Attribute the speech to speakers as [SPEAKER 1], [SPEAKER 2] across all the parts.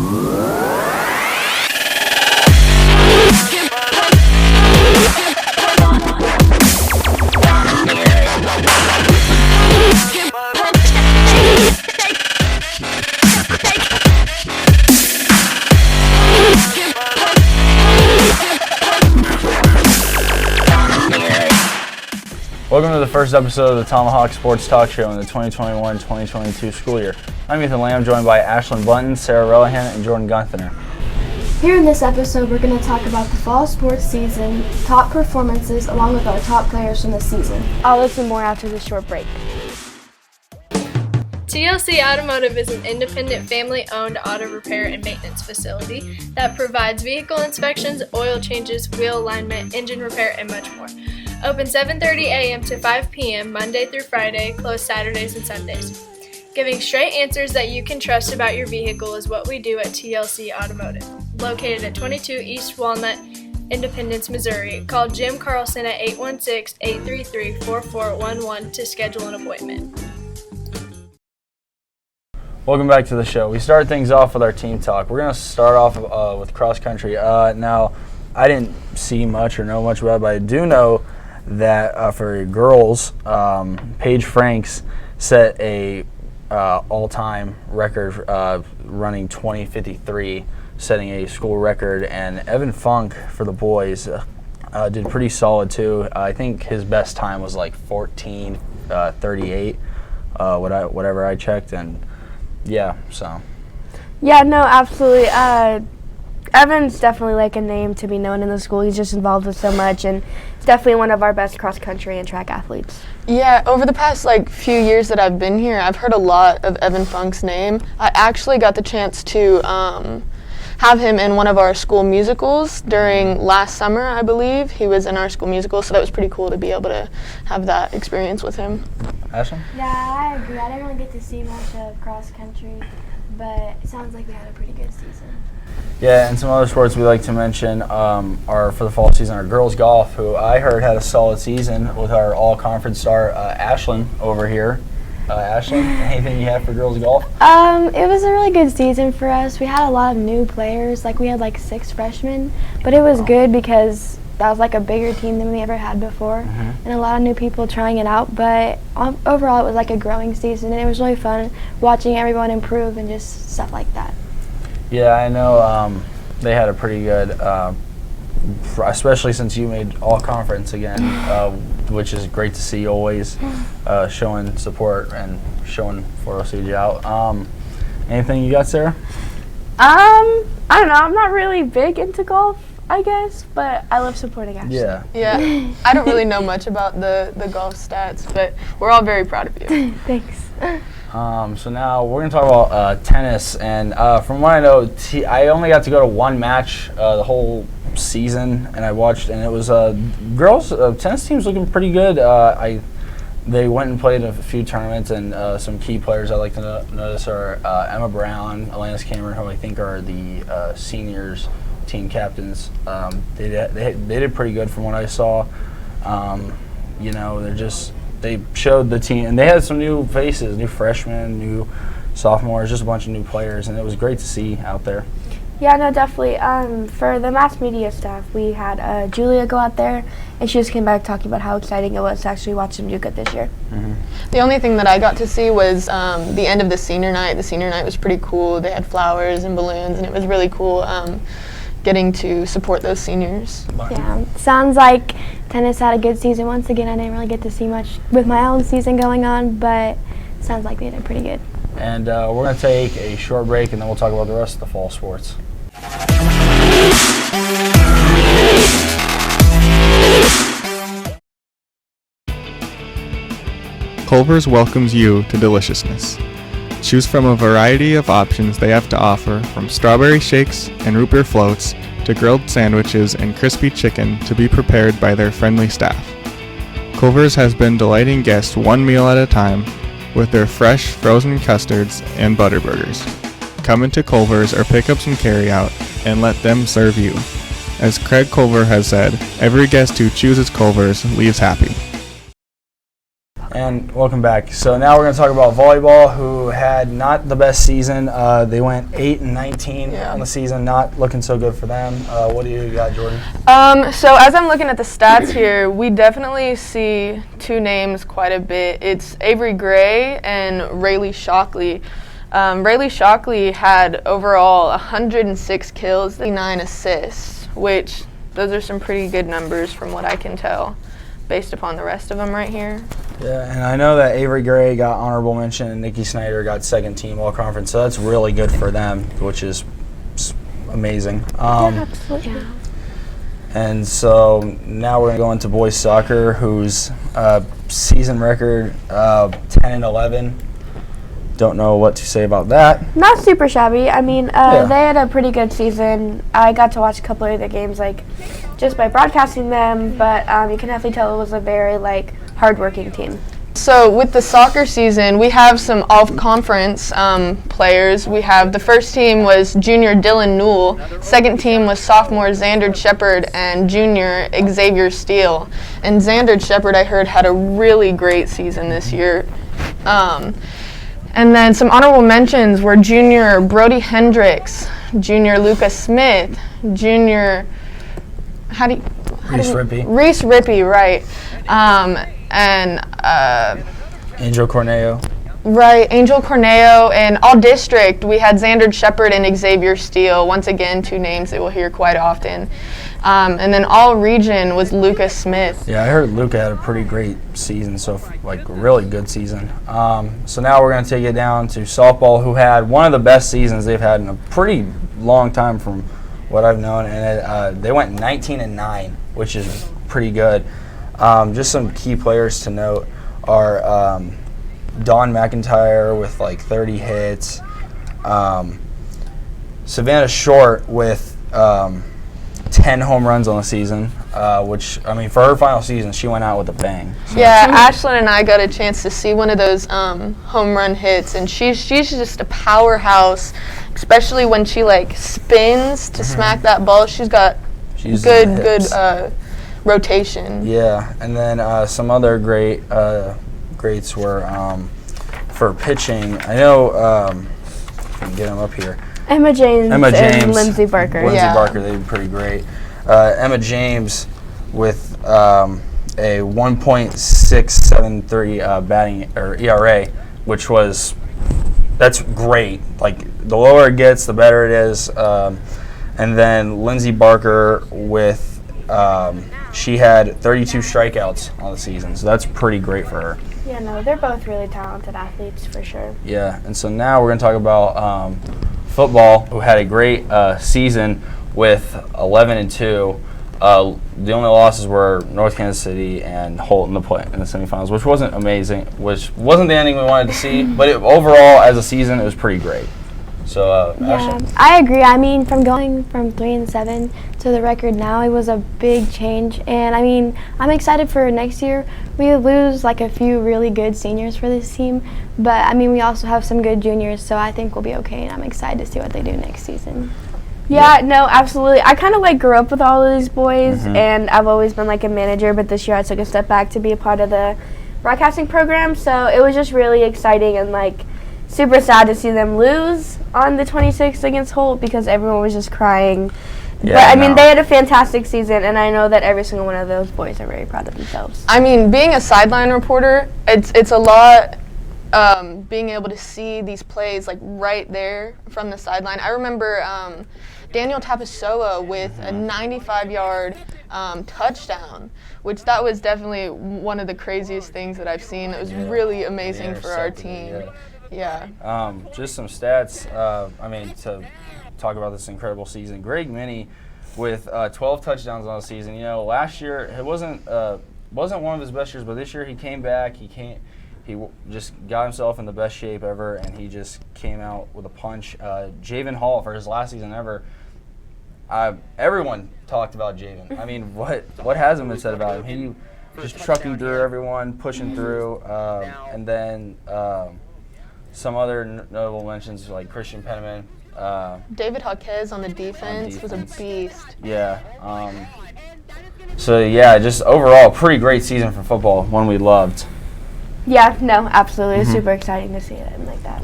[SPEAKER 1] Welcome to the first episode of the Tomahawk Sports Talk Show in the 2021-2022 school year. I'm Ethan Lamb, joined by Ashlyn Bunton, Sarah Relihan, and Jordan Gunther.
[SPEAKER 2] Here in this episode, we're going to talk about the fall sports season, top performances, along with our top players from the season.
[SPEAKER 3] I'll listen more after this short break.
[SPEAKER 4] TLC Automotive is an independent family-owned auto repair and maintenance facility that provides vehicle inspections, oil changes, wheel alignment, engine repair, and much more. Open 7:30 a.m. to 5 p.m. Monday through Friday, closed Saturdays and Sundays. Giving straight answers that you can trust about your vehicle is what we do at TLC Automotive. Located at 22 East Walnut, Independence, Missouri. Call Jim Carlson at 816-833-4411 to schedule an appointment.
[SPEAKER 1] Welcome back to the show. We start things off with our team talk. We're going to start off with cross country. Now, I didn't see much or know much about it, but I do know that for girls, Paige Franks set a all-time record running 20:53, setting a school record, and Evan Funk for the boys did pretty solid too. I think his best time was like 14:38, whatever I checked, and yeah, so.
[SPEAKER 3] Yeah, no, absolutely. Evan's definitely like a name to be known in the school. He's just involved with so much, and he's definitely one of our best cross-country and track athletes.
[SPEAKER 5] Yeah, over the past few years that I've been here, I've heard a lot of Evan Funk's name. I actually got the chance to have him in one of our school musicals during last summer, I believe. He was in our school musical, so that was pretty cool to be able to have that experience with him.
[SPEAKER 1] Ashlyn?
[SPEAKER 2] Yeah, I agree. I didn't really get to see much of cross country, but it sounds like we had a pretty good season.
[SPEAKER 1] Yeah, and some other sports we like to mention are for the fall season are girls golf, who I heard had a solid season with our all-conference star Ashlyn over here. Ashlyn, anything you have for girls golf?
[SPEAKER 2] It was a really good season for us. We had a lot of new players. We had 6 freshmen, but it was good because that was a bigger team than we ever had before, and a lot of new people trying it out. But overall, it was a growing season, and it was really fun watching everyone improve and just stuff like that.
[SPEAKER 1] Yeah, I know they had a pretty good, especially since you made all-conference again, which is great to see always, showing support and showing 4OCG out. Anything you got, Sarah?
[SPEAKER 3] I don't know. I'm not really big into golf, I guess, but I love supporting Ashley.
[SPEAKER 5] Yeah. I don't really know much about the golf stats, but we're all very proud of you.
[SPEAKER 3] Thanks.
[SPEAKER 1] So now we're going to talk about tennis, and from what I know, I only got to go to one match the whole season, and I watched, and it was girls tennis team's looking pretty good. They went and played a few tournaments, and some key players I like to notice are Emma Brown, Alanis Cameron, who I think are the seniors team captains. They did pretty good from what I saw. They showed the team, and they had some new faces, new freshmen, new sophomores, just a bunch of new players, and it was great to see out there.
[SPEAKER 3] Yeah, no, definitely. For the mass media staff, we had Julia go out there, and she just came back talking about how exciting it was to actually watch them do good this year.
[SPEAKER 5] The only thing that I got to see was the end of the senior night. The senior night was pretty cool. They had flowers and balloons, and it was really cool getting to support those seniors.
[SPEAKER 3] Yeah, sounds like tennis had a good season. Once again, I didn't really get to see much with my own season going on, but sounds like they did pretty good.
[SPEAKER 1] And we're going to take a short break, and then we'll talk about the rest of the fall sports.
[SPEAKER 6] Culver's welcomes you to deliciousness. Choose from a variety of options they have to offer, from strawberry shakes and root beer floats to grilled sandwiches and crispy chicken to be prepared by their friendly staff. Culver's has been delighting guests one meal at a time with their fresh frozen custards and butter burgers. Come into Culver's or pick up some carryout and let them serve you. As Craig Culver has said, every guest who chooses Culver's leaves happy.
[SPEAKER 1] And welcome back. So now we're going to talk about volleyball, who had not the best season. They went 8-19 on the season, not looking so good for them. What do you got, Jordan?
[SPEAKER 5] So as I'm looking at the stats here, we definitely see two names quite a bit. It's Avery Gray and Rayleigh Shockley. Rayleigh Shockley had overall 106 kills, 9 assists, which those are some pretty good numbers from what I can tell based upon the rest of them right here.
[SPEAKER 1] Yeah, and I know that Avery Gray got honorable mention and Nikki Snyder got second team all-conference, so that's really good for them, which is amazing.
[SPEAKER 2] Absolutely.
[SPEAKER 1] And so now we're going to go into boys soccer, whose season record 10-11. Don't know what to say about that.
[SPEAKER 3] Not super shabby. I mean, they had a pretty good season. I got to watch a couple of their games, like, just by broadcasting them, but you can definitely tell it was a very, like, hardworking team.
[SPEAKER 5] So with the soccer season, we have some off-conference players. We have the first team was junior Dylan Newell. Second team was sophomore Xander Shepard and junior Xavier Steele. And Xander Shepard, I heard, had a really great season this year. And then some honorable mentions were junior Brody Hendricks, junior Lucas Smith, junior Reese Rippey, right. And
[SPEAKER 1] Angel Corneo.
[SPEAKER 5] Right, Angel Corneo, and all district we had Xander Shepard and Xavier Steele. Once again, two names that we'll hear quite often. And then all region was Lucas Smith.
[SPEAKER 1] Yeah, I heard Luca had a pretty great season, so like a really good season. So now we're going to take it down to softball, who had one of the best seasons they've had in a pretty long time from what I've known, and they went 19-9, which is pretty good. Just some key players to note are Dawn McIntyre with like 30 hits, Savannah Short with 10 home runs on the season, which, I mean, for her final season, she went out with a bang. So
[SPEAKER 5] yeah, Ashlyn and I got a chance to see one of those home run hits, and she's just a powerhouse, especially when she, like, spins to smack that ball. She's got good rotation.
[SPEAKER 1] Yeah, and then some other greats were for pitching. I know, if I can get them up here.
[SPEAKER 3] Emma James and Lindsay Barker.
[SPEAKER 1] Barker, they did pretty great. Emma James with a 1.673 batting or ERA, which that's great. Like, the lower it gets, the better it is. And then Lindsay Barker with she had 32 strikeouts on the season, so that's pretty great for her.
[SPEAKER 3] Yeah, no, they're both really talented athletes for sure.
[SPEAKER 1] Yeah, and so now we're going to talk about football, who had a great season with 11-2. The only losses were North Kansas City and Holt in the semifinals, which wasn't amazing, which wasn't the ending we wanted to see, but overall as a season it was pretty great. So
[SPEAKER 2] yeah, I agree. I mean, from going from 3-7 to the record now, it was a big change, and I mean, I'm excited for next year. We lose like a few really good seniors for this team, but I mean, we also have some good juniors, so I think we'll be okay, and I'm excited to see what they do next season.
[SPEAKER 3] Yeah, no, absolutely. I kind of like grew up with all of these boys, and I've always been like a manager, but this year I took a step back to be a part of the broadcasting program, so it was just really exciting and like super sad to see them lose on the 26th against Holt because everyone was just crying. Yeah, but I mean, they had a fantastic season, and I know that every single one of those boys are very proud of themselves.
[SPEAKER 5] I mean, being a sideline reporter, it's a lot being able to see these plays like right there from the sideline. I remember Daniel Tapasoa with a 95-yard touchdown, which that was definitely one of the craziest things that I've seen. It was really amazing for our team. Yeah.
[SPEAKER 1] Just some stats. I mean, to talk about this incredible season, Greg Minnie with 12 touchdowns on the season. You know, last year it wasn't one of his best years, but this year he came back. He just got himself in the best shape ever, and he just came out with a punch. Javen Hall for his last season ever. Everyone talked about Javen. I mean, what hasn't been said about him? He just trucking through everyone, pushing through, and then. Some other notable mentions like Christian Penniman.
[SPEAKER 5] David Jaquez on the defense was a beast.
[SPEAKER 1] Yeah. So, yeah, just overall, pretty great season for football, one we loved.
[SPEAKER 3] Yeah, no, absolutely. It's super exciting to see it like that.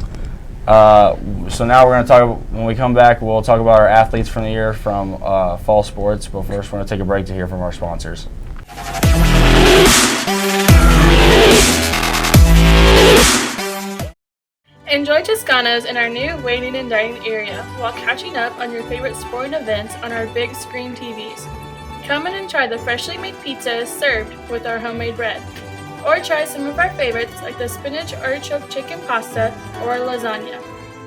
[SPEAKER 1] So now we're going to talk, when we come back, we'll talk about our athletes from the year from fall sports. But first, we're going to take a break to hear from our sponsors.
[SPEAKER 4] Enjoy Toscano's in our new waiting and dining area while catching up on your favorite sporting events on our big screen TVs. Come in and try the freshly made pizzas served with our homemade bread. Or try some of our favorites like the spinach artichoke chicken pasta or lasagna.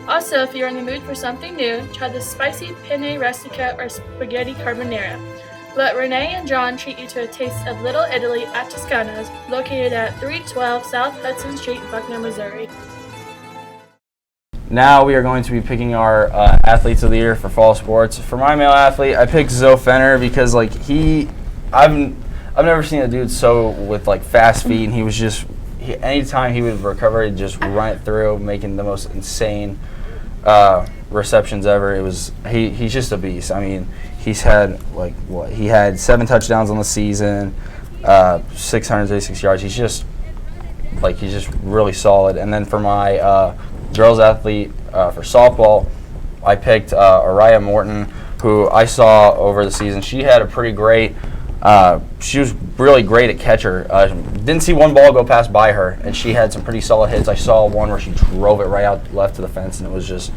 [SPEAKER 4] Also, if you're in the mood for something new, try the spicy penne rustica or spaghetti carbonara. Let Renee and John treat you to a taste of Little Italy at Toscano's, located at 312 South Hudson Street, Buckner, Missouri.
[SPEAKER 1] Now we are going to be picking our athletes of the year for fall sports. For my male athlete, I picked Zoe Fenner because I've never seen a dude so with like fast feet, and he was just anytime he would recover, he'd just run it through, making the most insane receptions ever. He's just a beast. I mean, he's had he had 7 touchdowns on the season, 636 yards. He's just really solid. And then for my girls athlete for softball, I picked Araya Morton, who I saw over the season. She had a pretty great. She was really great at catcher. Didn't see one ball go past by her, and she had some pretty solid hits. I saw one where she drove it right out left to the fence, and it was just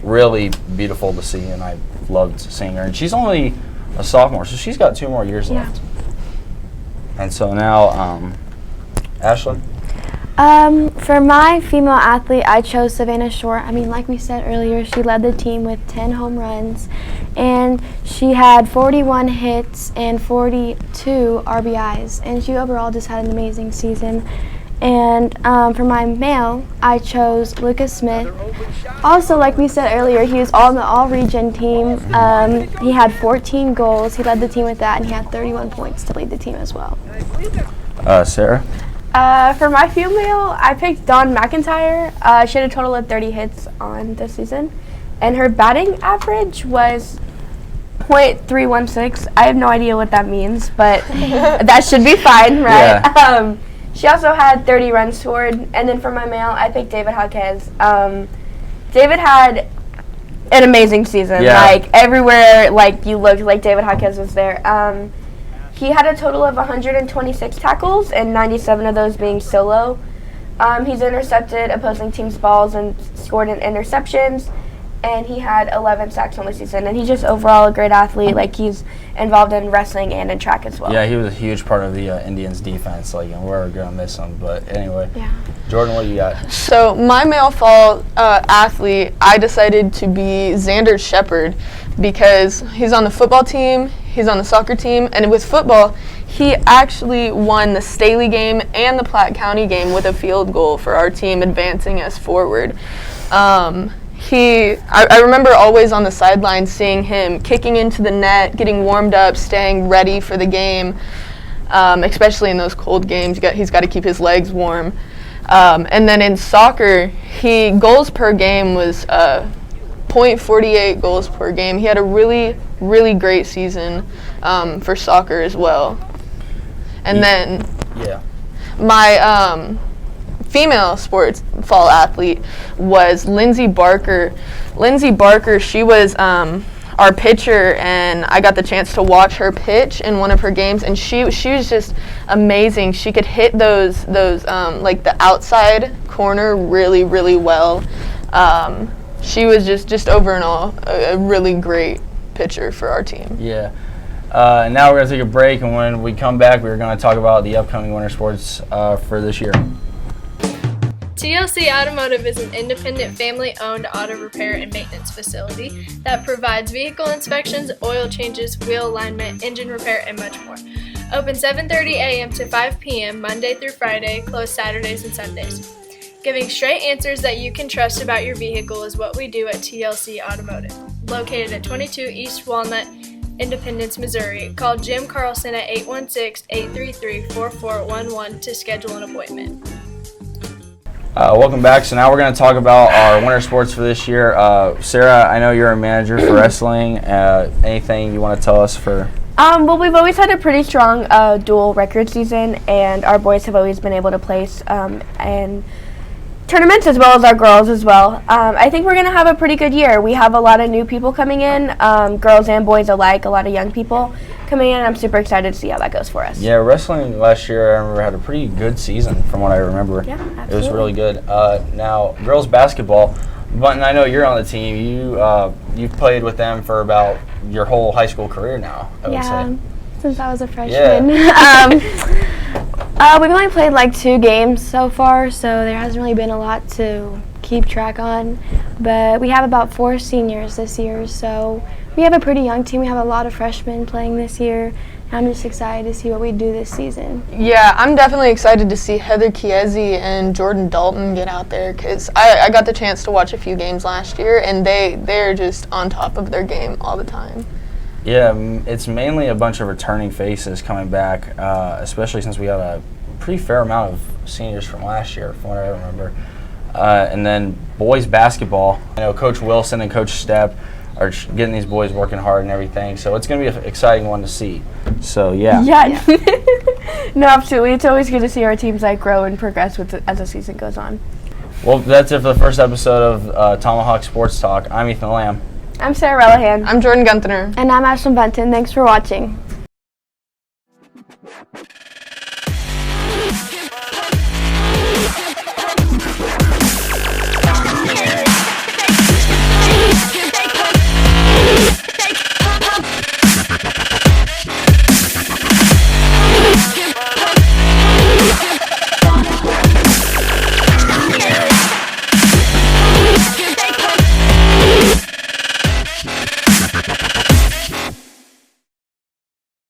[SPEAKER 1] really beautiful to see, and I loved seeing her. And she's only a sophomore, so she's got 2 more years left. And so now, Ashlyn?
[SPEAKER 2] For my female athlete, I chose Savannah Short. I mean, like we said earlier, she led the team with 10 home runs, and she had 41 hits and 42 RBIs, and she overall just had an amazing season. And for my male, I chose Lucas Smith. Also, like we said earlier, he was on the all-region team. He had 14 goals. He led the team with that, and he had 31 points to lead the team as well.
[SPEAKER 1] Sarah?
[SPEAKER 3] For my female, I picked Dawn McIntyre. She had a total of 30 hits on this season, and her batting average was .316. I have no idea what that means, but that should be fine, right?
[SPEAKER 1] Yeah.
[SPEAKER 3] She also had 30 runs scored, and then for my male, I picked David Jaquez. David had an amazing season.
[SPEAKER 1] Yeah.
[SPEAKER 3] Like, everywhere you looked, like David Jaquez was there. He had a total of 126 tackles, and 97 of those being solo. He's intercepted opposing teams' balls and scored in interceptions, and he had 11 sacks on the season. And he's just overall a great athlete. Like, he's involved in wrestling and in track as well.
[SPEAKER 1] Yeah, he was a huge part of the Indians' defense. And we're going to miss him. But anyway,
[SPEAKER 2] Yeah.
[SPEAKER 1] Jordan, what do you got?
[SPEAKER 5] So my male fall athlete, I decided to be Xander Shepard because he's on the football team, he's on the soccer team, and with football, he actually won the Staley game and the Platte County game with a field goal for our team, advancing us forward. I remember always on the sideline seeing him kicking into the net, getting warmed up, staying ready for the game, especially in those cold games. He's got to keep his legs warm. And then in soccer, goals per game was .48 goals per game. He had a really, really great season for soccer as well. And then my female sports fall athlete was Lindsay Barker. Lindsay Barker, she was our pitcher, and I got the chance to watch her pitch in one of her games, and she was just amazing. She could hit those like the outside corner really, really well. She was just over and all a really great pitcher for our team.
[SPEAKER 1] Yeah. And now we're going to take a break, and when we come back, we're going to talk about the upcoming winter sports for this year.
[SPEAKER 4] TLC Automotive is an independent family-owned auto repair and maintenance facility that provides vehicle inspections, oil changes, wheel alignment, engine repair, and much more. Open 7:30 a.m. to 5 p.m. Monday through Friday, closed Saturdays and Sundays. Giving straight answers that you can trust about your vehicle is what we do at TLC Automotive. Located at 22 East Walnut, Independence, Missouri. Call Jim Carlson at 816-833-4411 to schedule an appointment.
[SPEAKER 1] Welcome back. So now we're going to talk about our winter sports for this year. Sarah, I know you're a manager for wrestling. Anything you want to tell us for?
[SPEAKER 3] Well, we've always had a pretty strong dual record season, and our boys have always been able to place in tournaments as well as our girls as well. I think we're going to have a pretty good year. We have a lot of new people coming in, girls and boys alike, a lot of young people coming in, and I'm super excited to see how that goes for us.
[SPEAKER 1] Yeah, wrestling last year, I remember, had a pretty good season from what I remember.
[SPEAKER 3] Yeah, absolutely.
[SPEAKER 1] It was really good. Now, girls basketball, Bunton, I know you're on the team. You've played with them for about your whole high school career now, I would say.
[SPEAKER 2] Since I was a freshman. We've only played like 2 games so far, so there hasn't really been a lot to keep track on. But we have about 4 seniors this year, so we have a pretty young team. We have a lot of freshmen playing this year. I'm just excited to see what we do this season.
[SPEAKER 5] Yeah, I'm definitely excited to see Heather Chiesi and Jordan Dalton get out there because I got the chance to watch a few games last year, and they're just on top of their game all the time.
[SPEAKER 1] Yeah, it's mainly a bunch of returning faces coming back, especially since we had a pretty fair amount of seniors from last year, from what I remember. And then boys basketball, Coach Wilson and Coach Stepp are getting these boys working hard and everything, so it's going to be an exciting one to see. So, yeah.
[SPEAKER 3] Yeah. No, absolutely. It's always good to see our teams grow and progress as the season goes on.
[SPEAKER 1] Well, that's it for the first episode of Tomahawk Sports Talk. I'm Ethan Lamb.
[SPEAKER 3] I'm Sarah Rellahan.
[SPEAKER 5] I'm Jordan Gunther.
[SPEAKER 2] And I'm Ashlyn Benton. Thanks for watching.